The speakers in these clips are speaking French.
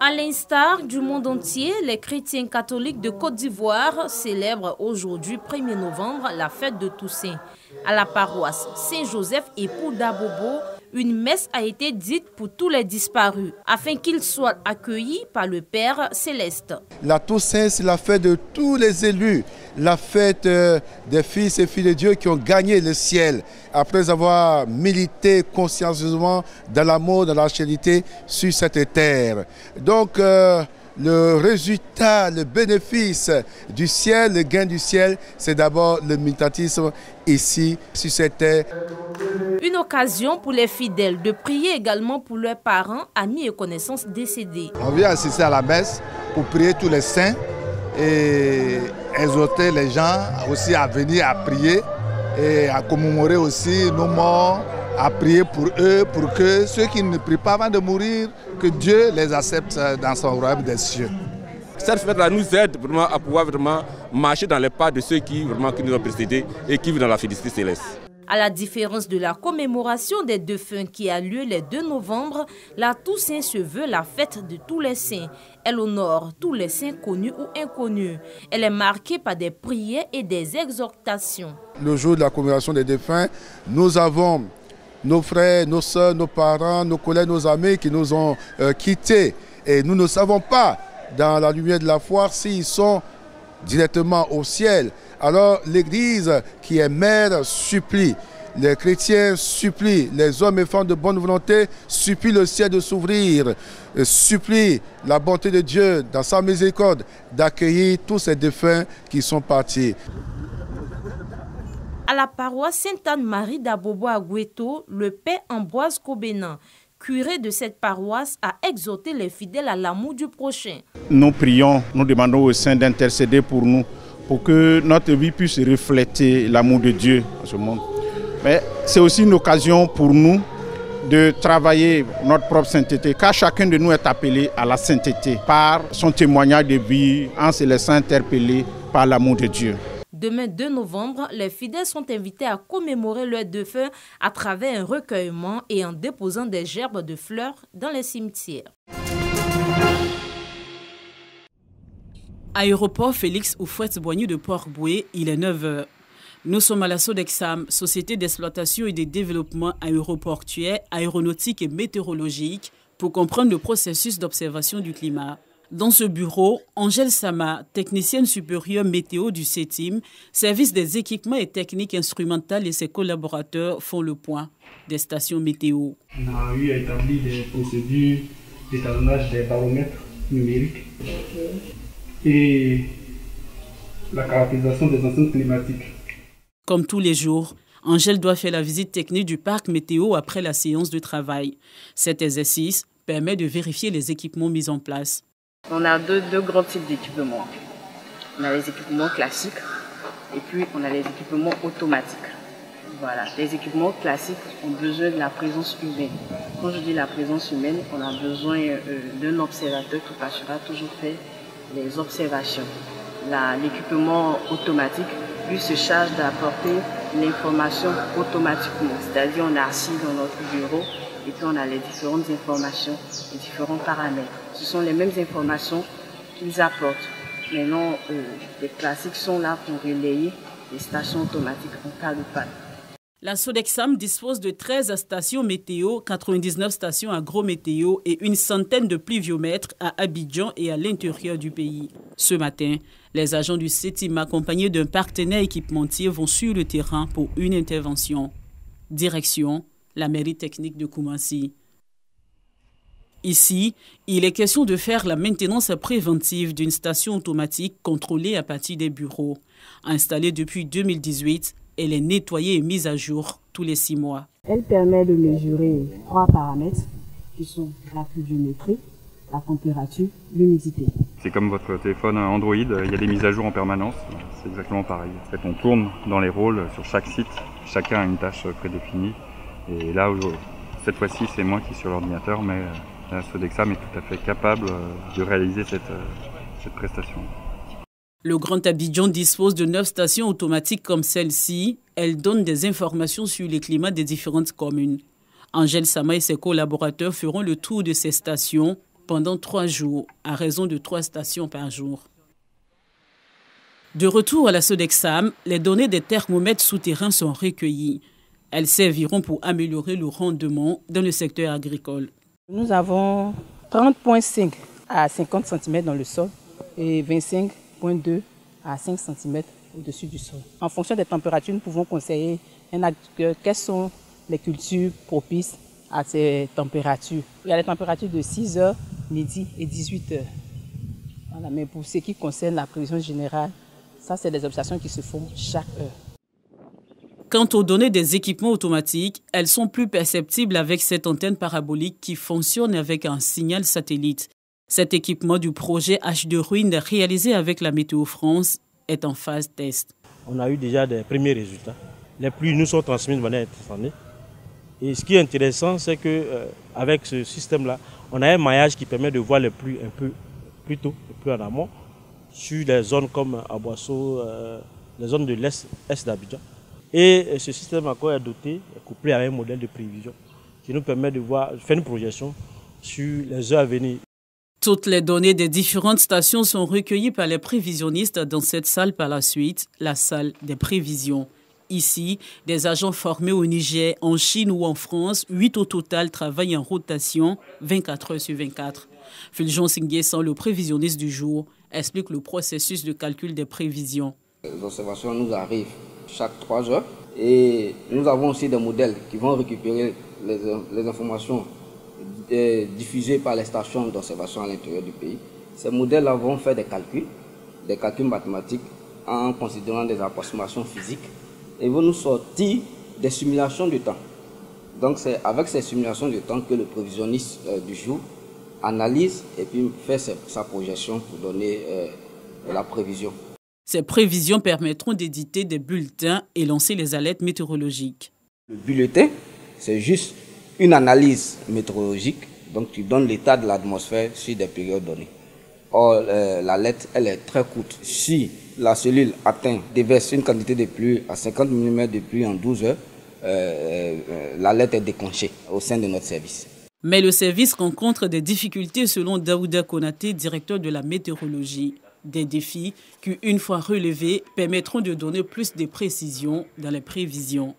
À l'instar du monde entier, les chrétiens catholiques de Côte d'Ivoire célèbrent aujourd'hui 1er novembre la fête de Toussaint. À la paroisse Saint-Joseph et pour Dabobo, une messe a été dite pour tous les disparus, afin qu'ils soient accueillis par le Père Céleste. La Toussaint, c'est la fête de tous les élus, la fête des fils et filles de Dieu qui ont gagné le ciel, après avoir milité consciencieusement dans l'amour, dans la charité sur cette terre. Donc, le résultat, le bénéfice du ciel, le gain du ciel, c'est d'abord le militantisme ici, sur cette terre. Une occasion pour les fidèles de prier également pour leurs parents, amis et connaissances décédés. On vient assister à la messe pour prier tous les saints et exhorter les gens aussi à venir à prier et à commémorer aussi nos morts, à prier pour eux, pour que ceux qui ne prient pas avant de mourir, que Dieu les accepte dans son royaume des cieux. Cette fête-là nous aide vraiment à pouvoir vraiment marcher dans les pas de ceux qui nous ont précédés et qui vivent dans la félicité céleste. À la différence de la commémoration des défunts qui a lieu le 2 novembre, la Toussaint se veut la fête de tous les saints. Elle honore tous les saints connus ou inconnus. Elle est marquée par des prières et des exhortations. Le jour de la commémoration des défunts, nous avons nos frères, nos soeurs, nos parents, nos collègues, nos amis qui nous ont quittés. Et nous ne savons pas, dans la lumière de la foi, s'ils sont directement au ciel. Alors l'Église, qui est mère, supplie. Les chrétiens supplient, les hommes et femmes de bonne volonté supplient le ciel de s'ouvrir, supplient la bonté de Dieu dans sa miséricorde d'accueillir tous ces défunts qui sont partis. À la paroisse Sainte-Anne-Marie d'Abobo à Goueto, le père Ambroise Kobenan, curé de cette paroisse, a exhorté les fidèles à l'amour du prochain. Nous prions, nous demandons aux saints d'intercéder pour nous, pour que notre vie puisse refléter l'amour de Dieu dans ce monde. Mais c'est aussi une occasion pour nous de travailler notre propre sainteté, car chacun de nous est appelé à la sainteté par son témoignage de vie, en se laissant interpeller par l'amour de Dieu. Demain 2 novembre, les fidèles sont invités à commémorer leurs défunts à travers un recueillement et en déposant des gerbes de fleurs dans les cimetières. Aéroport Félix Houphouët-Boigny de Port-Bouët, il est 9 h. Nous sommes à la Sodexam, Société d'exploitation et de développement aéroportuaire, aéronautique et météorologique, pour comprendre le processus d'observation du climat. Dans ce bureau, Angèle Sama, technicienne supérieure météo du CETIM, service des équipements et techniques instrumentales, et ses collaborateurs font le point des stations météo. On a eu à établir des procédures d'étalonnage des baromètres numériques et la caractérisation des enceintes climatiques. Comme tous les jours, Angèle doit faire la visite technique du parc météo après la séance de travail. Cet exercice permet de vérifier les équipements mis en place. On a deux grands types d'équipements. On a les équipements classiques et puis on a les équipements automatiques. Voilà, les équipements classiques ont besoin de la présence humaine. Quand je dis la présence humaine, on a besoin d'un observateur qui passera toujours faire les observations. L'équipement automatique, lui, se charge d'apporter l'information automatiquement. C'est-à-dire on est assis dans notre bureau et puis on a les différentes informations, les différents paramètres. Ce sont les mêmes informations qu'ils apportent. Maintenant, les classiques sont là pour relayer les stations automatiques en cas de panne. La Sodexam dispose de 13 stations météo, 99 stations agrométéo et une centaine de pluviomètres à Abidjan et à l'intérieur du pays. Ce matin, les agents du CETIM accompagnés d'un partenaire équipementier vont sur le terrain pour une intervention. Direction, la mairie technique de Koumassi. Ici, il est question de faire la maintenance préventive d'une station automatique contrôlée à partir des bureaux. Installée depuis 2018, elle est nettoyée et mise à jour tous les 6 mois. Elle permet de mesurer 3 paramètres qui sont la pluviométrie, la température, l'humidité. C'est comme votre téléphone Android, il y a des mises à jour en permanence, c'est exactement pareil. En fait, on tourne dans les rôles sur chaque site, chacun a une tâche prédéfinie. Et là, cette fois-ci, c'est moi qui suis sur l'ordinateur, mais la Sodexam est tout à fait capable de réaliser cette prestation. Le Grand Abidjan dispose de 9 stations automatiques comme celle-ci. Elles donnent des informations sur les climats des différentes communes. Angèle Sama et ses collaborateurs feront le tour de ces stations pendant 3 jours, à raison de 3 stations par jour. De retour à la Sodexam, les données des thermomètres souterrains sont recueillies. Elles serviront pour améliorer le rendement dans le secteur agricole. Nous avons 30,5 à 50 cm dans le sol et 25,2 à 5 cm au-dessus du sol. En fonction des températures, nous pouvons conseiller un agriculteur quelles sont les cultures propices à ces températures. Il y a les températures de 6 h, midi et 18 h. Voilà, mais pour ce qui concerne la prévision générale, ça, c'est des observations qui se font chaque heure. Quant aux données des équipements automatiques, elles sont plus perceptibles avec cette antenne parabolique qui fonctionne avec un signal satellite. Cet équipement du projet H2Ruine réalisé avec la Météo France est en phase test. On a eu déjà des premiers résultats. Les pluies nous sont transmises de manière instantanée. Et ce qui est intéressant, c'est qu'avec ce système-là, on a un maillage qui permet de voir les pluies un peu plus tôt, un peu en amont, sur des zones comme Aboisseau, les zones de l'Est d'Abidjan. Et ce système encore est doté, est couplé avec un modèle de prévision qui nous permet de faire une projection sur les heures à venir. Toutes les données des différentes stations sont recueillies par les prévisionnistes dans cette salle par la suite, la salle des prévisions. Ici, des agents formés au Niger, en Chine ou en France, 8 au total travaillent en rotation 24 heures sur 24. Fulgence Nguessan, le prévisionniste du jour, explique le processus de calcul des prévisions. Les observations nous arrivent chaque 3 heures et nous avons aussi des modèles qui vont récupérer les informations diffusées par les stations d'observation à l'intérieur du pays. Ces modèles-là vont faire des calculs mathématiques en considérant des approximations physiques et vont nous sortir des simulations de temps. Donc c'est avec ces simulations de temps que le prévisionniste du jour analyse et puis fait sa projection pour donner la prévision. Ces prévisions permettront d'éditer des bulletins et lancer les alertes météorologiques. Le bulletin, c'est juste une analyse météorologique, donc tu donnes l'état de l'atmosphère sur des périodes données. Or, l'alerte, elle est très courte. Si la cellule déverse une quantité de pluie à 50 mm de pluie en 12 heures, l'alerte est déclenchée au sein de notre service. Mais le service rencontre des difficultés selon Daouda Konaté, directeur de la météorologie. Des défis qui, une fois relevés, permettront de donner plus de précision dans les prévisions.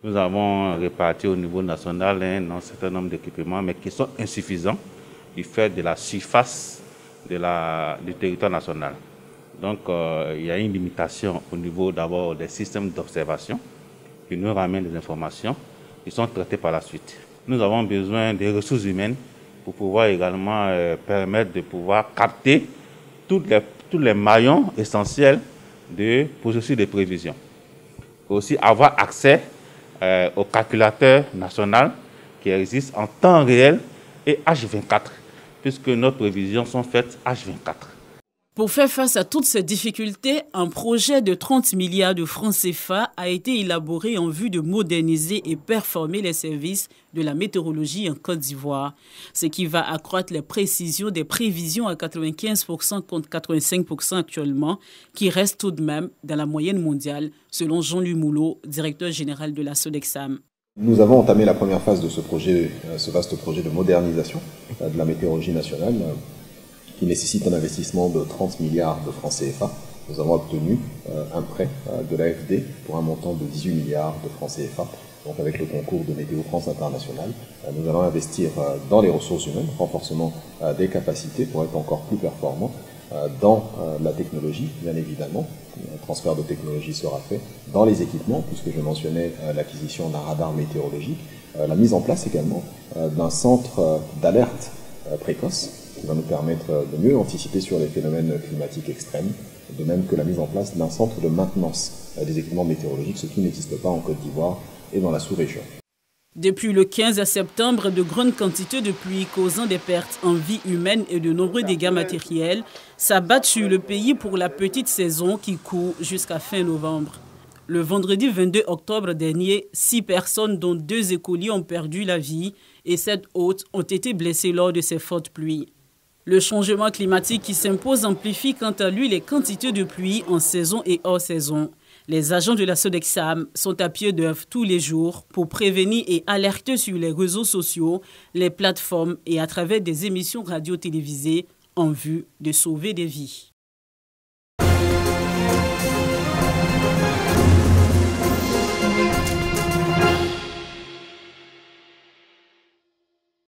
Nous avons réparti au niveau national un certain nombre d'équipements, mais qui sont insuffisants du fait de la surface du territoire national. Donc, il y a une limitation au niveau d'abord des systèmes d'observation qui nous ramènent des informations qui sont traitées par la suite. Nous avons besoin des ressources humaines pour pouvoir également permettre de pouvoir capter tous les maillons essentiels de processus de prévision. Aussi avoir accès au calculateur national qui existe en temps réel et H24, puisque nos prévisions sont faites H24. Pour faire face à toutes ces difficultés, un projet de 30 milliards de francs CFA a été élaboré en vue de moderniser et performer les services de la météorologie en Côte d'Ivoire, ce qui va accroître les précisions des prévisions à 95% contre 85% actuellement, qui reste tout de même dans la moyenne mondiale, selon Jean-Louis Moulot, directeur général de la Sodexam. Nous avons entamé la première phase de ce projet, ce vaste projet de modernisation de la météorologie nationale, qui nécessite un investissement de 30 milliards de francs CFA. Nous avons obtenu un prêt de l'AFD pour un montant de 18 milliards de francs CFA. Donc avec le concours de Météo France International, nous allons investir dans les ressources humaines, renforcement des capacités pour être encore plus performants, dans la technologie, bien évidemment. Un transfert de technologie sera fait dans les équipements, puisque je mentionnais l'acquisition d'un radar météorologique, la mise en place également d'un centre d'alerte précoce, qui va nous permettre de mieux anticiper sur les phénomènes climatiques extrêmes, de même que la mise en place d'un centre de maintenance des équipements météorologiques, ce qui n'existe pas en Côte d'Ivoire et dans la sous-région. Depuis le 15 septembre, de grandes quantités de pluie causant des pertes en vie humaine et de nombreux dégâts matériels s'abattent sur le pays pour la petite saison qui court jusqu'à fin novembre. Le vendredi 22 octobre dernier, 6 personnes, dont 2 écoliers, ont perdu la vie et 7 autres ont été blessées lors de ces fortes pluies. Le changement climatique qui s'impose amplifie quant à lui les quantités de pluie en saison et hors saison. Les agents de la Sodexam sont à pied d'œuvre tous les jours pour prévenir et alerter sur les réseaux sociaux, les plateformes et à travers des émissions radio-télévisées en vue de sauver des vies.